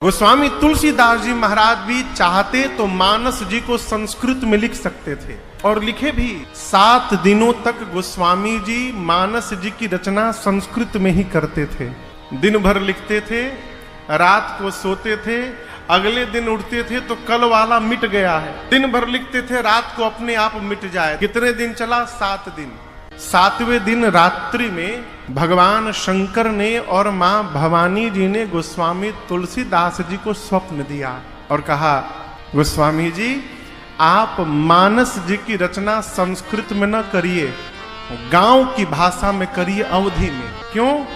गोस्वामी तुलसीदास जी महाराज भी चाहते तो मानस जी को संस्कृत में लिख सकते थे और लिखे भी। 7 दिनों तक गोस्वामी जी मानस जी की रचना संस्कृत में ही करते थे। दिन भर लिखते थे, रात को सोते थे, अगले दिन उठते थे तो कल वाला मिट गया है। दिन भर लिखते थे, रात को अपने आप मिट जाए। कितने दिन चला? 7 दिन। 7वें दिन रात्रि में भगवान शंकर ने और मां भवानी जी ने गोस्वामी तुलसीदास जी को स्वप्न दिया और कहा, गोस्वामी जी आप मानस जी की रचना संस्कृत में न करिए, गांव की भाषा में करिए, अवधि में। क्यों?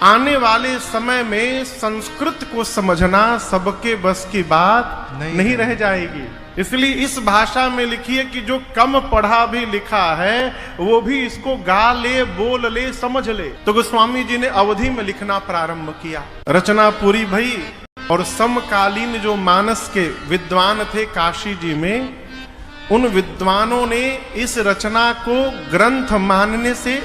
आने वाले समय में संस्कृत को समझना सबके बस की बात नहीं रह जाएगी। इसलिए इस भाषा में लिखिए कि जो कम पढ़ा भी लिखा है वो भी इसको गा ले, बोल ले, समझ ले। तो गोस्वामी जी ने अवधि में लिखना प्रारंभ किया। रचना पूरी भई और समकालीन जो मानस के विद्वान थे काशी जी में, उन विद्वानों ने इस रचना को ग्रंथ मानने से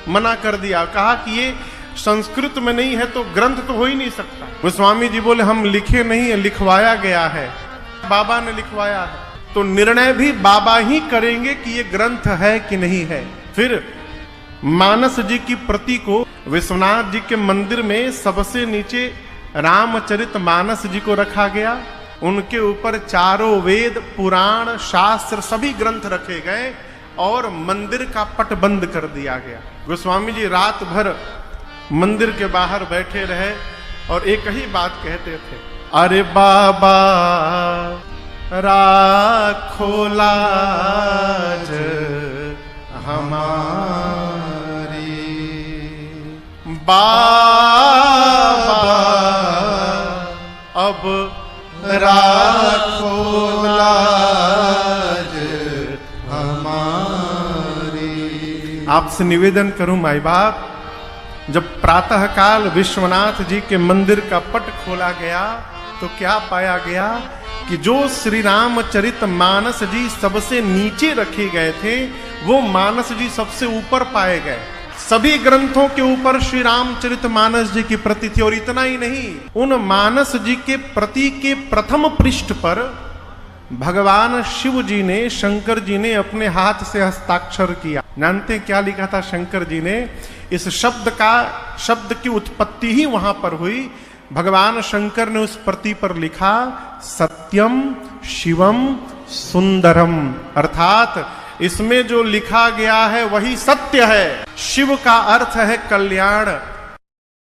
मना कर दिया। कहा कि ये संस्कृत में नहीं है तो ग्रंथ तो हो ही नहीं सकता। गोस्वामी जी बोले हम लिखे नहीं है, लिखवाया गया है, बाबा ने लिखवाया है। तो निर्णय भी बाबा ही करेंगे कि ये ग्रंथ है कि नहीं है। फिर मानस जी की प्रति को विश्वनाथ जी के मंदिर में सबसे नीचे रामचरित मानस जी को रखा गया। उनके ऊपर चारों वेद, पुराण, शास्त्र सभी ग्रंथ रखे गए और मंदिर का पट बंद कर दिया गया। गोस्वामी जी रात भर मंदिर के बाहर बैठे रहे और एक ही बात कहते थे, अरे बाबा राखो लाज हमारी, बाबा अब राखो लाज हमारी। आपसे निवेदन करूं माई बाप, जब प्रातः काल विश्वनाथ जी के मंदिर का पट खोला गया तो क्या पाया गया कि जो श्री रामचरित मानस जी सबसे नीचे रखे गए थे वो मानस जी सबसे ऊपर पाए गए। सभी ग्रंथों के ऊपर श्री रामचरित मानस जी की प्रति थी। और इतना ही नहीं, उन मानस जी के प्रति के प्रथम पृष्ठ पर भगवान शिव जी ने, शंकर जी ने अपने हाथ से हस्ताक्षर किया। जानते हैं क्या लिखा था शंकर जी ने? इस शब्द की उत्पत्ति ही वहां पर हुई। भगवान शंकर ने उस प्रति पर लिखा सत्यम शिवम सुंदरम, अर्थात इसमें जो लिखा गया है वही सत्य है। शिव का अर्थ है कल्याण,